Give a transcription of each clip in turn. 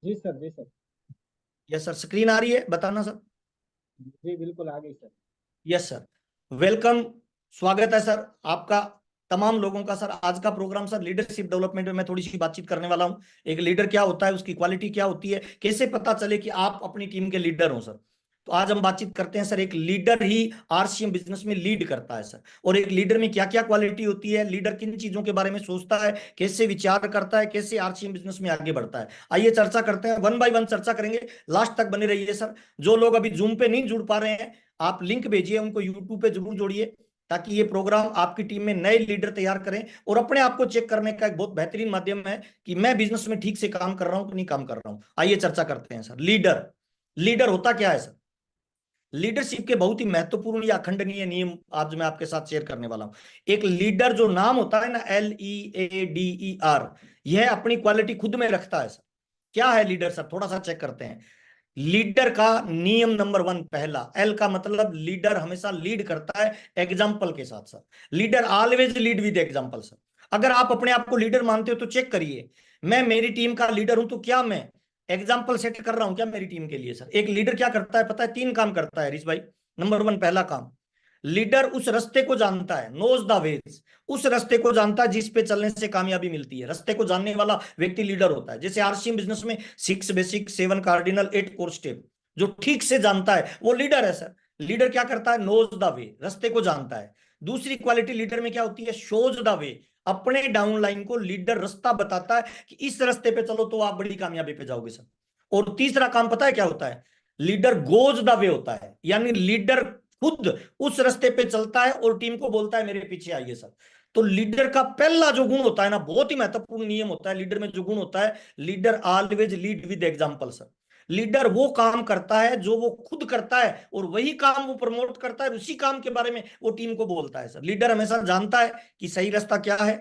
जी sir, जी sir. Yes sir, screen आ रही है, बताना सर। जी बिल्कुल आ गई सर। Yes sir, welcome. स्वागत है सर आपका, तमाम लोगों का। सर आज का प्रोग्राम सर लीडरशिप डेवलपमेंट में मैं थोड़ी सी बातचीत करने वाला हूं। एक लीडर क्या होता है, उसकी क्वालिटी क्या होती है, कैसे पता चले कि आप अपनी टीम के लीडर हो सर। तो आज हम बातचीत करते हैं सर, एक लीडर ही आरसीएम बिजनेस में लीड करता है सर। और एक लीडर में क्या क्या क्वालिटी होती है, लीडर किन चीजों के बारे में सोचता है, कैसे विचार करता है, कैसे आरसीएम बिजनेस में आगे बढ़ता है। आइए चर्चा करते हैं, वन बाय वन चर्चा करेंगे। लास्ट तक बने रहिए सर। जो लोग अभी जूम पे नहीं जुड़ पा रहे हैं, आप लिंक भेजिए, उनको यूट्यूब पे जरूर जोड़िए, ताकि ये प्रोग्राम आपकी टीम में नए लीडर तैयार करें और अपने आप को चेक करने का एक बहुत बेहतरीन माध्यम है कि मैं बिजनेस में ठीक से काम कर रहा हूं कि नहीं काम कर रहा हूं। आइए चर्चा करते हैं सर। लीडर, लीडर होता क्या है सर। लीडरशिप के बहुत ही महत्वपूर्ण या अखंडनीय नियम आज मैं आपके साथ शेयर करने वाला हूं। एक लीडर जो नाम होता है ना, LEADER, यह अपनी क्वालिटी खुद में रखता है सर। क्या है लीडर सर, थोड़ा सा चेक करते हैं। लीडर का नियम नंबर वन, पहला एल का मतलब लीडर हमेशा लीड करता है एग्जाम्पल के साथ sir. Leader always lead with example sir. अगर आप अपने आप को लीडर मानते हो तो चेक करिए, मैं मेरी टीम का लीडर हूं तो क्या मैं एग्जाम्पल सेट कर रहा हूं क्या मेरी टीम के लिए सर। एक लीडर क्या करता है पता है, तीन काम करता है हरीश भाई। नंबर वन, पहला काम, लीडर उस रास्ते को जानता है, नोज द वेज। उस रास्ते को जानता है जिस पे चलने से कामयाबी मिलती है। रास्ते को जानने वाला व्यक्ति लीडर होता है। जैसे आरसीएम बिजनेस में 6 बेसिक, 7 कार्डिनल, 8 कोर स्टेप जो ठीक से जानता है वो लीडर है सर। लीडर क्या करता है, नोज द वे, रास्ते को जानता है। दूसरी क्वालिटी लीडर में क्या होती है, शोज द वे। अपने डाउनलाइन को लीडर रास्ता बताता है कि इस रास्ते पे चलो तो आप बड़ी कामयाबी पे जाओगे सर। और तीसरा काम पता है क्या होता है, लीडर गोज द वे होता है, यानी लीडर खुद उस रास्ते पे चलता है और टीम को बोलता है मेरे पीछे आइए सर। तो लीडर का पहला जो गुण होता है ना, बहुत ही महत्वपूर्ण नियम होता है लीडर में, जो गुण होता है, leader always lead with example sir. Leader वो काम करता है जो वो खुद करता है और वही काम वो प्रमोट करता है, उसी काम के बारे में वो टीम को बोलता है सर। लीडर हमेशा जानता है कि सही रास्ता क्या है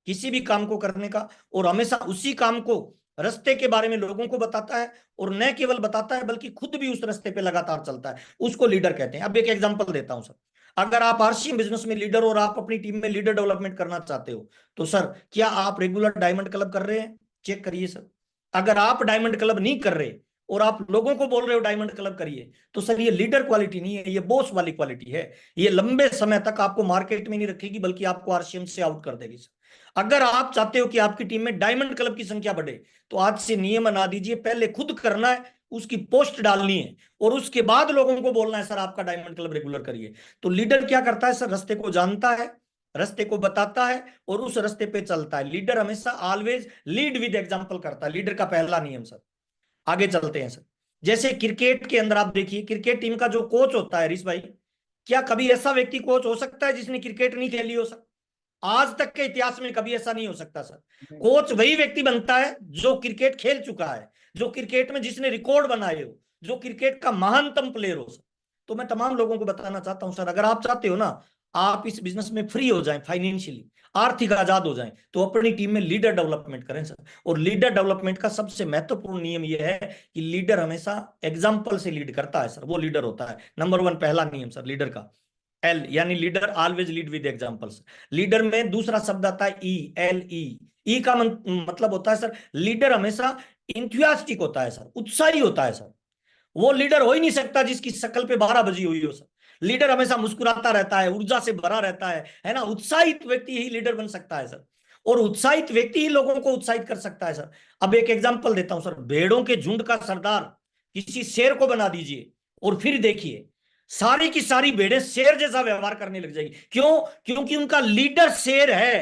किसी भी काम को करने का, और हमेशा उसी काम को, रास्ते के बारे में लोगों को बताता है। और न केवल बताता है बल्कि खुद भी उस रास्ते पे लगातार चलता है, उसको लीडर कहते हैं। अब एक एग्जांपल देता हूं सर। अगर आप आरसीएम बिजनेस में लीडर और आप अपनी टीम में लीडर डेवलपमेंट करना चाहते हो, तो सर क्या आप रेगुलर डायमंड क्लब कर रहे हैं, चेक करिए सर। अगर आप डायमंड क्लब नहीं कर रहे और आप लोगों को बोल रहे हो डायमंड क्लब करिए, तो सर ये लीडर क्वालिटी नहीं है, ये बॉस वाली क्वालिटी है। ये लंबे समय तक आपको मार्केट में नहीं रखेगी बल्कि आपको आरसीएम से आउट कर देगी सर। अगर आप चाहते हो कि आपकी टीम में डायमंड क्लब की संख्या बढ़े, तो आज से नियम बना दीजिए, पहले खुद करना है, उसकी पोस्ट डालनी है और उसके बाद लोगों को बोलना है सर आपका डायमंड क्लब रेगुलर करिए। तो लीडर क्या करता है सर, रास्ते को जानता है, रास्ते को बताता है और उस रास्ते पे चलता है। लीडर हमेशा ऑलवेज लीड विद एग्जांपल करता है, लीडर का पहला नियम सर। आगे चलते हैं सर। जैसे क्रिकेट के अंदर आप देखिए, क्रिकेट टीम का जो कोच होता है हरीश भाई, क्या कभी ऐसा व्यक्ति कोच हो सकता है जिसने क्रिकेट नहीं खेली हो सर। आज तक के इतिहास में कभी ऐसा नहीं हो सकता सर। कोच वही व्यक्ति बनता है जो क्रिकेट खेल चुका है, जो क्रिकेट में जिसने रिकॉर्ड बनाए हो, जो क्रिकेट का महानतम प्लेयर हो सर। तो मैं तमाम लोगों को बताना चाहता हूं सर, अगर आप चाहते हो ना आप इस बिजनेस में फ्री हो जाएं, फाइनेंशियली आर्थिक आजाद हो जाएं, तो अपनी टीम में लीडर डेवलपमेंट करें सर। और लीडर डेवलपमेंट का सबसे महत्वपूर्ण नियम यह है कि लीडर हमेशा एग्जाम्पल से लीड करता है सर, वो लीडर होता है। नंबर वन, पहला नियम सर लीडर का, एल यानी leader always lead with examples. Leader में दूसरा शब्द आता है ELE। ई का मतलब होता है सर, लीडर हमेशा इंथुसियास्टिक होता है सर, उत्साही होता है सर। वो लीडर हो ही नहीं सकता जिसकी शक्ल पे 12 बजी हुई हो सर। लीडर हमेशा मुस्कुराता रहता है, ऊर्जा से भरा रहता है ना। उत्साहित व्यक्ति ही लीडर बन सकता है सर, और उत्साहित व्यक्ति ही लोगों को उत्साहित कर सकता है सर। अब एक एग्जांपल देता हूं सर, भेड़ों के झुंड का सरदार किसी शेर को बना दीजिए और फिर देखिए सारी की सारी भेड़ें शेर जैसा व्यवहार करने लग जाएगी। क्यों? क्योंकि उनका लीडर शेर है।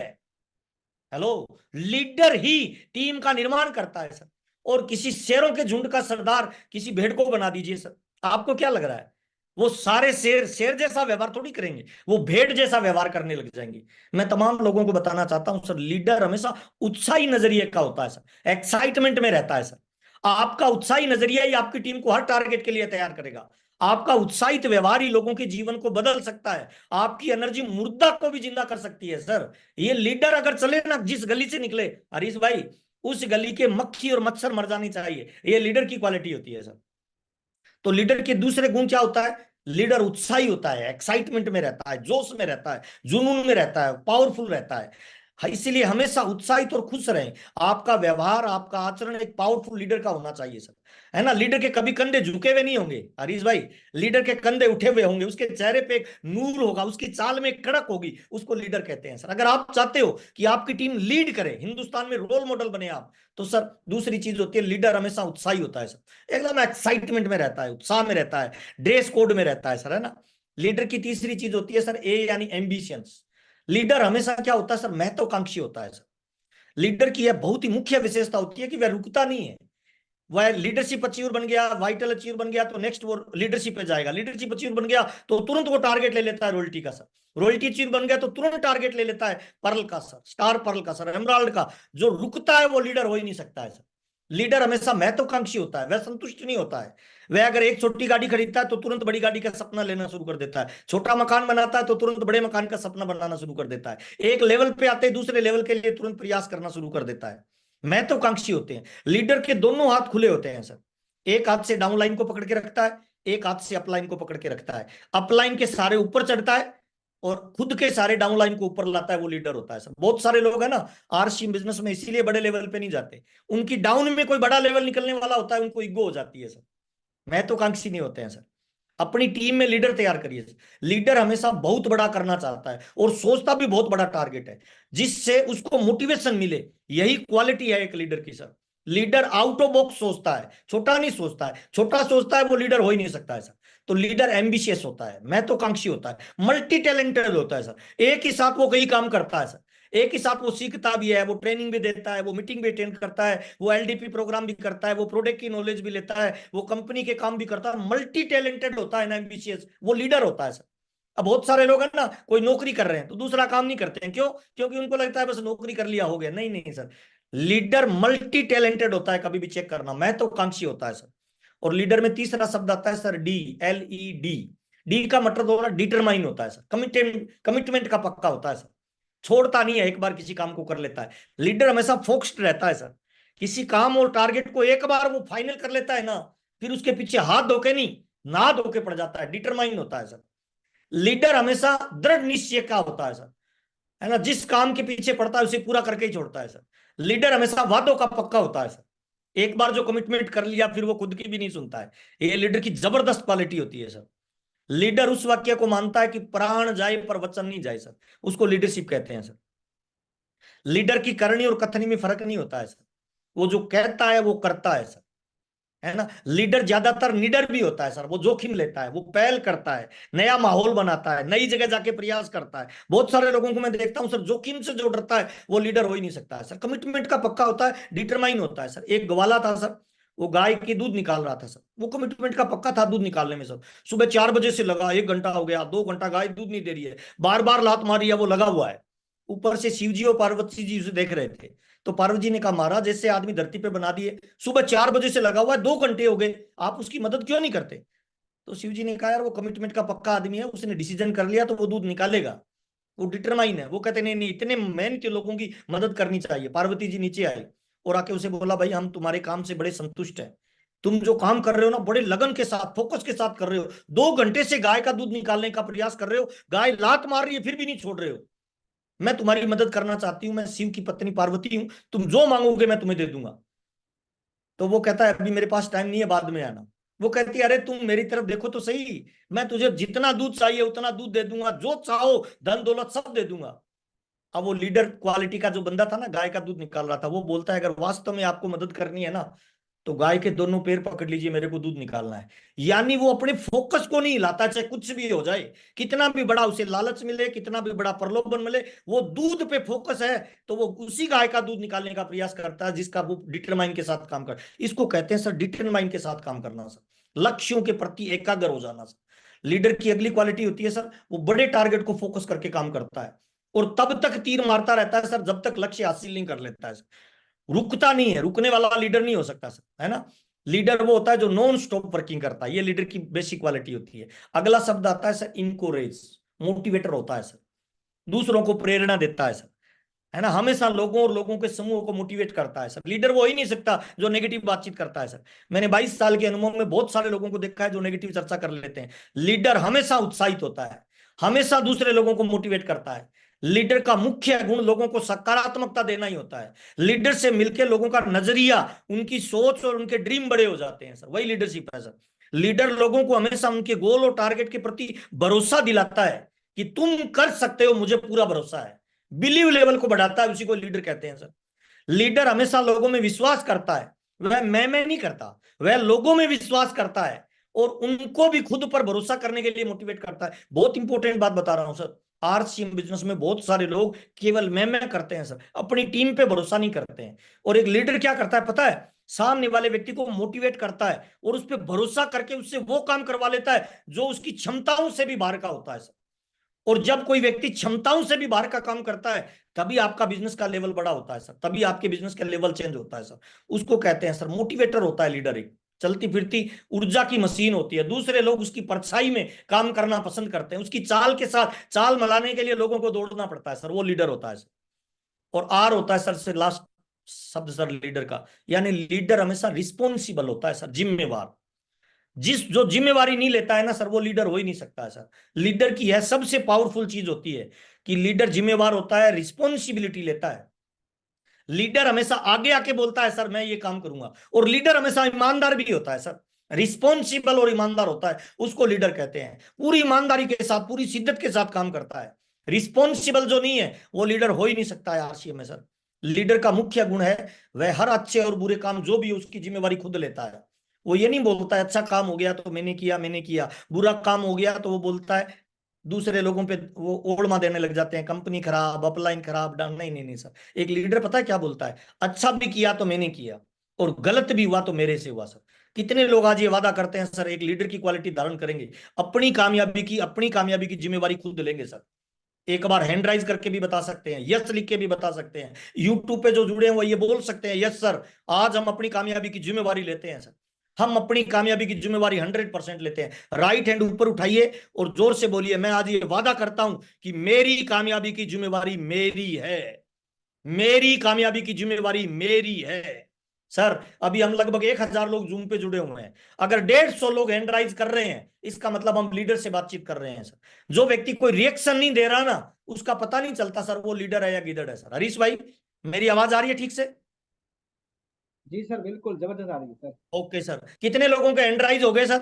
हेलो, लीडर ही टीम का निर्माण करता है सर। और किसी शेरों के झुंड का सरदार किसी भेड़ को बना दीजिए सर, आपको क्या लग रहा है, वो सारे शेर शेर जैसा व्यवहार थोड़ी करेंगे, वो भेड़ जैसा व्यवहार करने लग जाएंगे। मैं तमाम लोगों को बताना चाहता हूं सर, लीडर हमेशा उत्साही नजरिए का होता है सर, एक्साइटमेंट में रहता है सर। आपका उत्साही नजरिया ही आपकी टीम को हर टारगेट के लिए तैयार करेगा। आपका उत्साहित व्यवहार ही लोगों के जीवन को बदल सकता है। आपकी एनर्जी मुर्दा को भी जिंदा कर सकती है सर। ये लीडर अगर चले ना, जिस गली से निकले हरीश भाई, उस गली के मक्खी और मच्छर मर जानी चाहिए। ये लीडर की क्वालिटी होती है सर। तो लीडर के दूसरे गुण क्या होता है, लीडर उत्साही होता है, एक्साइटमेंट में रहता है, जोश में रहता है, जुनून में रहता है, पावरफुल रहता है। हाँ, इसीलिए हमेशा उत्साहित और खुश रहें। आपका व्यवहार, आपका आचरण एक पावरफुल लीडर का होना चाहिए सर, है ना। लीडर के कभी कंधे झुके हुए नहीं होंगे हरीश भाई, लीडर के कंधे उठे हुए होंगे, उसके चेहरे पे एक नूर होगा, उसकी चाल में एक कड़क होगी, उसको लीडर कहते हैं सर। अगर आप चाहते हो कि आपकी टीम लीड करे, हिंदुस्तान में रोल मॉडल बने आप, तो सर दूसरी चीज होती है, लीडर हमेशा उत्साही होता है सर, एकदम एक्साइटमेंट में रहता है, उत्साह में रहता है, ड्रेस कोड में रहता है सर, है ना। लीडर की तीसरी चीज होती है सर ए, यानी एम्बिशियंस। लीडर हमेशा क्या होता है सर, महत्वाकांक्षी होता है सर। लीडर की यह बहुत ही मुख्य विशेषता होती है कि वह रुकता नहीं है। वह लीडरशिप अचीवर बन गया, वाइटल अचीवर बन गया, तो नेक्स्ट वो लीडरशिप पे जाएगा। लीडरशिप अचीवर बन गया तो तुरंत वो टारगेट ले लेता है रॉयल्टी का सर। रॉयल्टी अचीवर बन गया तो तुरंत टारगेट ले लेता है पर्ल का सर, स्टार पर्ल का सर, एमराल्ड का। जो रुकता है वो लीडर हो ही नहीं सकता है सर। लीडर हमेशा महत्वाकांक्षी होता है, वह संतुष्ट नहीं होता है। वह अगर एक छोटी गाड़ी खरीदता है तो तुरंत बड़ी गाड़ी का सपना लेना शुरू कर देता है, छोटा मकान बनाता है तो तुरंत बड़े मकान का सपना बनाना शुरू कर देता है, एक लेवल पे आते ही दूसरे लेवल के लिए तुरंत प्रयास करना शुरू कर देता है। महत्वाकांक्षी होते हैं। लीडर के दोनों हाथ खुले होते हैं सर, एक हाथ से डाउन लाइन को पकड़ के रखता है, एक हाथ से अपलाइन को पकड़ के रखता है। अपलाइन के सारे ऊपर चढ़ता है और खुद के सारे डाउन लाइन को ऊपर लाता है, वो लीडर होता है सर। बहुत सारे लोग है ना आरसी बिजनेस में इसीलिए बड़े लेवल पे नहीं जाते, उनकी डाउन में कोई बड़ा लेवल निकलने वाला होता है, उनको ईगो हो जाती है सर, महत्वाकांक्षी नहीं होते हैं सर। अपनी टीम में लीडर तैयार करिए। लीडर हमेशा बहुत बड़ा करना चाहता है और सोचता भी बहुत बड़ा टारगेट है, जिससे उसको मोटिवेशन मिले। यही क्वालिटी है एक लीडर की sir. Leader out of box सोचता है, छोटा नहीं सोचता है। छोटा सोचता है वो लीडर हो ही नहीं सकता है सर। तो लीडर एम्बिशियस होता है, महत्वाकांक्षी होता है, मल्टी टैलेंटेड होता है सर। एक ही साथ वो कई काम करता है सर, एक ही साथ वो सीखता भी है, वो ट्रेनिंग भी देता है, वो मीटिंग भी अटेंड करता है, वो एलडीपी प्रोग्राम भी करता है, वो प्रोडक्ट की नॉलेज भी लेता है, वो कंपनी के काम भी करता है। मल्टी टैलेंटेड होता है ना, एम्बिशियस, वो लीडर होता है सर। अब बहुत सारे लोग हैं ना, कोई नौकरी कर रहे हैं तो दूसरा काम नहीं करते हैं, क्यों? क्योंकि उनको लगता है बस नौकरी कर लिया हो गया। नहीं नहीं सर, लीडर मल्टी टैलेंटेड होता है, कभी भी चेक करना, महत्वाकांक्षी होता है सर। और लीडर में तीसरा शब्द आता है सर डी, LED। डी का मतलब होता है डिटरमाइन होता है सर, कमिटमेंट, कमिटमेंट का पक्का होता है सर, छोड़ता नहीं है, एक बार किसी काम को कर लेता है। लीडर हमेशा फोकस्ड रहता है सर, किसी काम और टारगेट को एक बार वो फाइनल कर लेता है ना, फिर उसके पीछे हाथ धोके नहीं, ना धोके पड़ जाता है, डिटरमाइन होता है सर। लीडर हमेशा दृढ़ निश्चय का होता है सर, है ना, जिस काम के पीछे पड़ता है उसे पूरा करके ही छोड़ता है सर। लीडर हमेशा वादों का पक्का होता है सर, एक बार जो कमिटमेंट कर लिया फिर वो खुद की भी नहीं सुनता है। ये लीडर की जबरदस्त क्वालिटी होती है सर। लीडर उस वाक्य को मानता है कि प्राण जाए पर वचन नहीं जाए सर, उसको लीडरशिप कहते हैं सर। लीडर की करनी और कथनी में फर्क नहीं होता है सर, वो जो कहता है वो करता है सर, है ना। लीडर ज्यादातर निडर भी होता है सर, वो जोखिम लेता है, वो पहल करता है, नया माहौल बनाता है, नई जगह जाके प्रयास करता है। बहुत सारे लोगों को मैं देखता हूं सर, जोखिम से जो डरता है वो लीडर हो ही नहीं सकता है सर। कमिटमेंट का पक्का होता है, डिटरमाइन होता है सर। एक ग्वाला था सर, वो गाय की दूध निकाल रहा था सर, वो कमिटमेंट का पक्का था दूध निकालने में सर। सुबह 4 बजे से लगा, 1 घंटा हो गया, 2 घंटा, गाय दूध नहीं दे रही है, बार बार लात मारी है, वो लगा हुआ है। ऊपर से शिव जी और पार्वती जी उसे देख रहे थे, तो पार्वती जी ने कहा महाराज जैसे आदमी धरती पे बना दिए, सुबह 4 बजे से लगा हुआ है, 2 घंटे हो गए, आप उसकी मदद क्यों नहीं करते? तो शिव जी ने कहा यार वो कमिटमेंट का पक्का आदमी है, उसने डिसीजन कर लिया तो वो दूध निकालेगा, वो डिटरमाइन है। वो कहते नहीं नहीं, इतने मेहनती लोगों की मदद करनी चाहिए। पार्वती जी नीचे आई और आके उसे बोला भाई हम तुम्हारे काम से बड़े संतुष्ट हैं, तुम जो काम कर रहे हो ना बड़े लगन के साथ, फोकस के साथ कर रहे हो, 2 घंटे से गाय का दूध निकालने का प्रयास कर रहे हो, गाय लात मार रही है फिर भी नहीं छोड़ रहे हो, मैं तुम्हारी मदद करना चाहती हूँ, मैं शिव की पत्नी पार्वती हूँ, तुम जो मांगोगे मैं तुम्हें दे दूंगा। तो वो कहता है अभी मेरे पास टाइम नहीं है, बाद में आना। वो कहती है अरे तुम मेरी तरफ देखो तो सही, मैं तुझे जितना दूध चाहिए उतना दूध दे दूंगा, जो चाहो धन दौलत सब दे दूंगा। अब वो लीडर क्वालिटी का जो बंदा था ना, गाय का दूध निकाल रहा था, वो बोलता है अगर वास्तव में आपको मदद करनी है ना तो गाय के दोनों पैर पकड़ लीजिए, मेरे को दूध निकालना है। यानी वो अपने फोकस को नहीं हिलाता, चाहे कुछ भी हो जाए, कितना भी बड़ा उसे लालच मिले, कितना भी बड़ा प्रलोभन मिले, वो दूध पे फोकस है, तो वो उसी गाय का दूध निकालने का प्रयास करता है जिसका वो डिटरमाइन के साथ काम कर। इसको कहते हैं सर डिटरमाइन के साथ काम करना सर, लक्ष्यों के प्रति एकाग्र हो जाना सर। लीडर की अगली क्वालिटी होती है सर, वो बड़े टारगेट को फोकस करके काम करता है और तब तक तीर मारता रहता है सर जब तक लक्ष्य हासिल नहीं कर लेता है। रुकता नहीं है, रुकने वाला लीडर नहीं हो सकता सर, है ना। लीडर वो होता है जो नॉन स्टॉप वर्किंग करता है, ये लीडर की बेसिक क्वालिटी होती है। अगला शब्द आता है सर इनकोरेज, मोटिवेटर होता है सर, दूसरों को प्रेरणा देता है सर, है ना, हमेशा लोगों और लोगों के समूह को मोटिवेट करता है सर। लीडर वो ही नहीं सकता जो नेगेटिव बातचीत करता है सर। मैंने 22 साल के अनुभव में बहुत सारे लोगों को देखा है जो नेगेटिव चर्चा कर लेते हैं। लीडर हमेशा उत्साहित होता है, हमेशा दूसरे लोगों को मोटिवेट करता है। लीडर का मुख्य गुण लोगों को सकारात्मकता देना ही होता है। लीडर से मिलकर लोगों का नजरिया, उनकी सोच और उनके ड्रीम बड़े हो जाते हैं सर, वही लीडरशिप है सर। लीडर लोगों को हमेशा उनके गोल और टारगेट के प्रति भरोसा दिलाता है कि तुम कर सकते हो, मुझे पूरा भरोसा है। बिलीव लेवल को बढ़ाता है, उसी को लीडर कहते हैं सर। लीडर हमेशा लोगों में विश्वास करता है, वह मैं नहीं करता, वह लोगों में विश्वास करता है और उनको भी खुद पर भरोसा करने के लिए मोटिवेट करता है। बहुत इंपॉर्टेंट बात बता रहा हूं सर, आरसीएम बिजनेस में बहुत सारे लोग केवल मैं करते हैं सर, अपनी टीम पे भरोसा नहीं करते हैं। और एक लीडर क्या करता है पता है, सामने वाले व्यक्ति को मोटिवेट करता है और उस पर भरोसा करके उससे वो काम करवा लेता है जो उसकी क्षमताओं से भी बाहर का होता है सर। और जब कोई व्यक्ति क्षमताओं से भी बाहर का काम करता है, तभी आपका बिजनेस का लेवल बड़ा होता है सर, तभी आपके बिजनेस का लेवल चेंज होता है सर। उसको कहते हैं सर मोटिवेटर होता है लीडर। एक चलती फिरती ऊर्जा की मशीन होती है, दूसरे लोग उसकी परछाई में काम करना पसंद करते हैं, उसकी चाल के साथ चाल मिलाने के लिए लोगों को दौड़ना पड़ता है सर, वो लीडर होता है सर। और आर होता है सर से लास्ट शब्द सर लीडर का, यानी लीडर हमेशा रिस्पॉन्सिबल होता है सर, जिम्मेवार। जो जिम्मेवारी नहीं लेता है ना सर, वो लीडर हो ही नहीं सकता है सर। लीडर की यह सबसे पावरफुल चीज होती है कि लीडर जिम्मेवार होता है, रिस्पॉन्सिबिलिटी लेता है। लीडर हमेशा आगे आके बोलता है सर मैं ये काम करूंगा, और लीडर हमेशा ईमानदार भी होता है सर। रिस्पॉन्सिबल और ईमानदार होता है, उसको लीडर कहते हैं। पूरी ईमानदारी के साथ, पूरी शिद्दत के साथ काम करता है। रिस्पॉन्सिबल जो नहीं है वो लीडर हो ही नहीं सकता है आरसीएम में सर। लीडर का मुख्य गुण है वह हर अच्छे और बुरे काम जो भी उसकी जिम्मेवारी खुद लेता है। वो ये नहीं बोलता है अच्छा काम हो गया तो मैंने किया, बुरा काम हो गया तो वो बोलता है दूसरे लोगों पे वो ओड़मा देने लग जाते हैं, कंपनी खराब, अपलाइन खराब, डाउन। नहीं नहीं नहीं सर, एक लीडर पता है क्या बोलता है, अच्छा भी किया तो मैंने किया और गलत भी हुआ तो मेरे से हुआ सर। कितने लोग आज ये वादा करते हैं सर एक लीडर की क्वालिटी धारण करेंगे, अपनी कामयाबी की जिम्मेवारी खुद लेंगे सर। एक बार हैंड राइज करके भी बता सकते हैं, यस लिख के भी बता सकते हैं, यूट्यूब पे जो जुड़े हैं वो ये बोल सकते हैं यस सर आज हम अपनी कामयाबी की जिम्मेवारी लेते हैं सर। हम अपनी कामयाबी की जिम्मेवारी 100% लेते हैं। राइट हैंड ऊपर उठाइए और जोर से बोलिए मैं आज ये वादा करता हूं कि मेरी कामयाबी की जिम्मेवारी मेरी है, मेरी कामयाबी की जिम्मेवारी मेरी है। सर अभी हम लगभग 1000 लोग जूम पे जुड़े हुए हैं, अगर 150 लोग हैंड राइज कर रहे हैं इसका मतलब हम लीडर से बातचीत कर रहे हैं सर। जो व्यक्ति कोई रिएक्शन नहीं दे रहा ना, उसका पता नहीं चलता सर वो लीडर है या गिदड़ है सर। हरीश भाई मेरी आवाज आ रही है ठीक से? जी सर, बिल्कुल जबरदस्त आ रही है सर। ओके सर, कितने लोगों के हैंड राइज हो गए सर?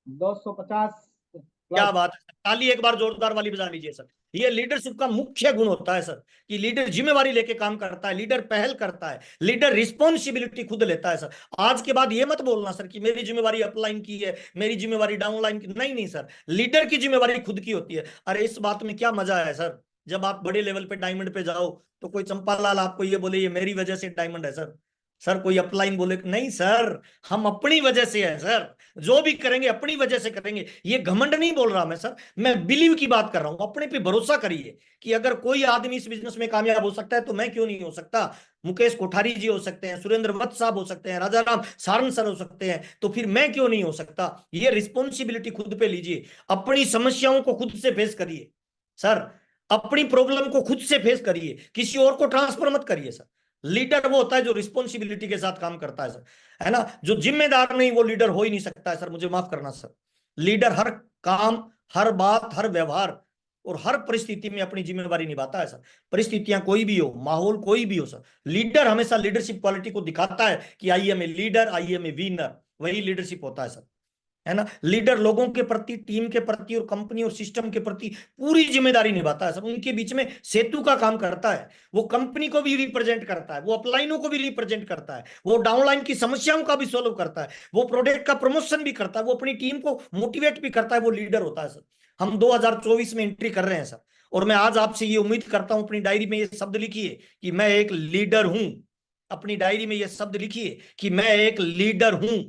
250 क्या प्लस। बात है, ताली एक बार जोरदार वाली बजा लीजिए सर। ये लीडरशिप का मुख्य गुण होता है सर कि लीडर जिम्मेवारी लेके काम करता है, लीडर पहल करता है, लीडर रिस्पॉन्सिबिलिटी खुद लेता है सर। आज के बाद ये मत बोलना सर कि मेरी जिम्मेवारी अपलाइन की है, मेरी जिम्मेवारी डाउनलाइन की, नहीं नहीं सर, लीडर की जिम्मेवारी खुद की होती है। अरे इस बात में क्या मजा है सर, जब आप बड़े लेवल पे डायमंड पे जाओ तो कोई चंपालाल आपको ये बोले ये मेरी वजह से डायमंड है सर। सर कोई अपलाइन बोले नहीं सर, हम अपनी वजह से है सर, जो भी करेंगे अपनी वजह से करेंगे। ये घमंड नहीं बोल रहा मैं सर, मैं बिलीव की बात कर रहा हूं। अपने पे भरोसा करिए कि अगर कोई आदमी इस बिजनेस में कामयाब हो सकता है तो मैं क्यों नहीं हो सकता। मुकेश कोठारी जी हो सकते हैं, सुरेंद्र वत्स साहब हो सकते हैं, राजा राम सारन सर हो सकते हैं, तो फिर मैं क्यों नहीं हो सकता। ये रिस्पॉन्सिबिलिटी खुद पे लीजिए, अपनी समस्याओं को खुद से फेस करिए सर, अपनी प्रॉब्लम को खुद से फेस करिए, किसी और को ट्रांसफर मत करिए सर। लीडर वो होता है जो रिस्पॉन्सिबिलिटी के साथ काम करता है सर, है ना। जो जिम्मेदार नहीं वो लीडर हो ही नहीं सकता है सर, मुझे माफ करना सर। लीडर हर काम, हर बात, हर व्यवहार और हर परिस्थिति में अपनी जिम्मेवारी निभाता है सर। परिस्थितियां कोई भी हो, माहौल कोई भी हो सर, लीडर हमेशा लीडरशिप क्वालिटी को दिखाता है कि I am a leader, I am a winner. वही लीडरशिप होता है सर, है ना। लीडर लोगों के प्रति, टीम के प्रति और कंपनी और सिस्टम के प्रति पूरी जिम्मेदारी निभाता है सर, उनके बीच में सेतु का काम करता है। वो कंपनी को भी रिप्रेजेंट करता है, वो अपलाइनों को भी रिप्रेजेंट करता है, वो डाउनलाइन की समस्याओं का भी सोल्व करता है, वो प्रोडक्ट का प्रमोशन भी करता है, वो अपनी टीम को मोटिवेट भी करता है। वो लीडर होता है सर। हम 2024 में एंट्री कर रहे हैं सर, और मैं आज आपसे ये उम्मीद करता हूं, अपनी डायरी में ये शब्द लिखिए कि मैं एक लीडर हूं। अपनी डायरी में ये शब्द लिखिए कि मैं एक लीडर हूं,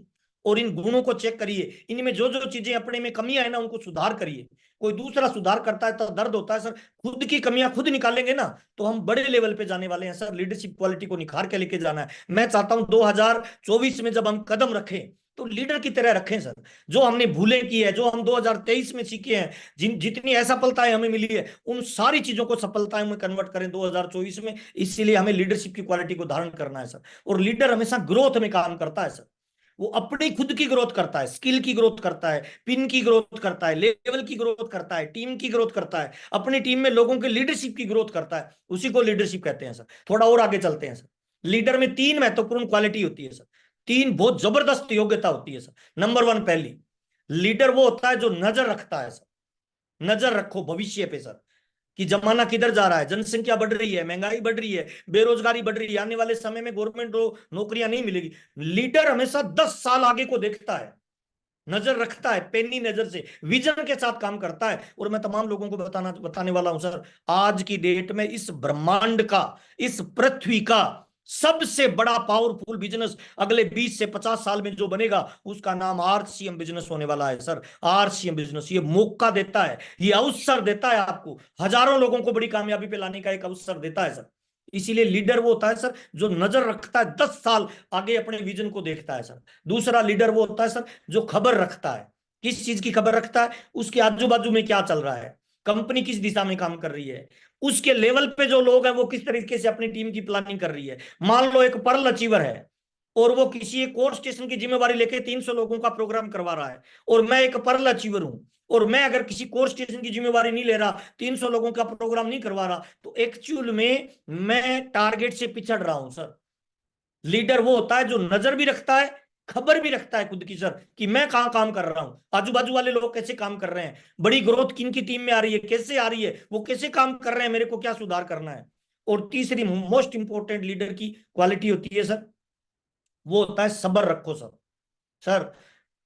और इन गुणों को चेक करिए, इनमें जो जो चीजें अपने में कमियां है ना उनको सुधार करिए। कोई दूसरा सुधार करता है तो दर्द होता है सर, खुद की कमियां खुद निकालेंगे ना तो हम बड़े लेवल पे जाने वाले हैं सर। लीडरशिप क्वालिटी को निखार के लेके जाना है। मैं चाहता हूं 2024 में जब हम कदम रखें तो लीडर की तरह रखें सर। जो हमने भूलें की है, जो हम 2023 में सीखे हैं, जितनी असफलताएं हमें मिली है, उन सारी चीजों को सफलताएं में कन्वर्ट करें 2024 में। इसीलिए हमें लीडरशिप की क्वालिटी को धारण करना है सर। और लीडर हमेशा ग्रोथ में काम करता है सर, वो अपनी खुद की ग्रोथ करता है, स्किल की ग्रोथ करता है, पिन की ग्रोथ करता है, लेवल की ग्रोथ करता है, टीम की ग्रोथ करता है, अपनी टीम में लोगों के लीडरशिप की ग्रोथ करता है, उसी को लीडरशिप कहते हैं सर। थोड़ा और आगे चलते हैं सर। लीडर में तीन महत्वपूर्ण क्वालिटी होती है सर, तीन बहुत जबरदस्त योग्यता होती है सर। नंबर वन, पहली, लीडर वो होता है जो नजर रखता है सर। नजर रखो भविष्य पे सर, कि जमाना किधर जा रहा है, जनसंख्या बढ़ रही है, महंगाई बढ़ रही है, बेरोजगारी बढ़ रही है, आने वाले समय में गवर्नमेंट नौकरियां नहीं मिलेगी। लीडर हमेशा 10 साल आगे को देखता है, नजर रखता है, पेनी नजर से, विजन के साथ काम करता है। और मैं तमाम लोगों को बताने वाला हूं सर, आज की डेट में इस ब्रह्मांड का, इस पृथ्वी का सबसे बड़ा पावरफुल बिजनेस अगले 20 से 50 साल में जो बनेगा, उसका नाम आरसीएम बिजनेस होने वाला है सर। आरसीएम बिजनेस ये मौका देता है, ये अवसर देता है आपको, हजारों लोगों को बड़ी कामयाबी पे लाने का एक अवसर देता है सर। इसीलिए लीडर वो होता है सर जो नजर रखता है, 10 साल आगे अपने विजन को देखता है सर। दूसरा लीडर वो होता है सर जो खबर रखता है। किस चीज की खबर रखता है? उसके आजू बाजू में क्या चल रहा है, कंपनी किस दिशा में काम कर रही है, उसके लेवल पे जो लोग हैं वो किस तरीके से अपनी टीम की प्लानिंग कर रही है। मान लो एक पर्ल अचीवर है और वो किसी एक कोर स्टेशन की जिम्मेवारी लेके 300 लोगों का प्रोग्राम करवा रहा है, और मैं एक पर्ल अचीवर हूं, और मैं अगर किसी कोर स्टेशन की जिम्मेवारी नहीं ले रहा, 300 लोगों का प्रोग्राम नहीं करवा रहा, तो एक्चुअल में मैं टारगेट से पिछड़ रहा हूं सर। लीडर वो होता है जो नजर भी रखता है, खबर भी रखता है खुद की सर, कि मैं कहां काम कर रहा हूं, आजू बाजू वाले लोग कैसे काम कर रहे हैं, बड़ी ग्रोथ किन की टीम में आ रही है, कैसे आ रही है, वो कैसे काम कर रहे हैं, मेरे को क्या सुधार करना है। और तीसरी मोस्ट इंपॉर्टेंट लीडर की क्वालिटी होती है सर, वो होता है सब्र रखो सर। सर,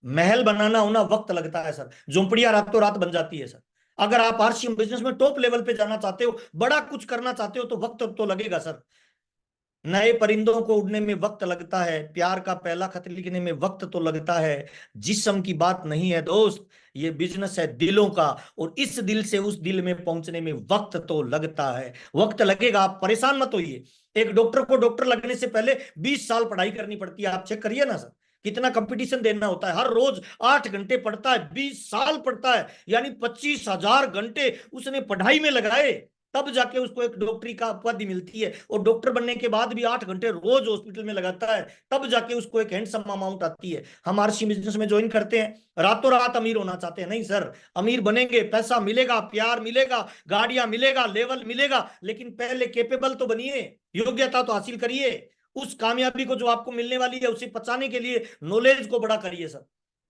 महल बनाना होना वक्त लगता है सर, झोंपड़ियां रातों रात बन जाती है सर। अगर आप आरसीएम बिजनेस में टॉप लेवल पे जाना चाहते हो, बड़ा कुछ करना चाहते हो, तो वक्त तो लगेगा सर। नए परिंदों को उड़ने में वक्त लगता है, प्यार का पहला खत लिखने में वक्त तो लगता है। जिस्म की बात नहीं है दोस्त, ये बिजनेस है दिलों का, और इस दिल से उस दिल में पहुंचने में वक्त तो लगता है। वक्त लगेगा, आप परेशान मत होइए। एक डॉक्टर को डॉक्टर लगने से पहले 20 साल पढ़ाई करनी पड़ती है, आप चेक करिए ना सर, कितना कंपटीशन देना होता है, हर रोज 8 घंटे पढ़ता है, 20 साल पढ़ता है, यानी 25,000 घंटे उसने पढ़ाई में लगाए, तब जाके उसको एक डॉक्टरी का उपाधि मिलती है। और डॉक्टर बनने के बाद भी 8 घंटे रोज हॉस्पिटल में लगाता है, तब जाके उसको एक हैंडसम अमाउंट आती है। हम आरसी बिजनेस में ज्वाइन करते हैं, रातों रात अमीर होना चाहते हैं नहीं सर। अमीर बनेंगे, पैसा मिलेगा, प्यार मिलेगा, गाड़ियां मिलेगा, लेवल मिलेगा, लेकिन पहले केपेबल तो बनिए, योग्यता तो हासिल करिए। उस कामयाबी को जो आपको मिलने वाली है उसे पचाने के लिए नॉलेज को बड़ा करिए सर।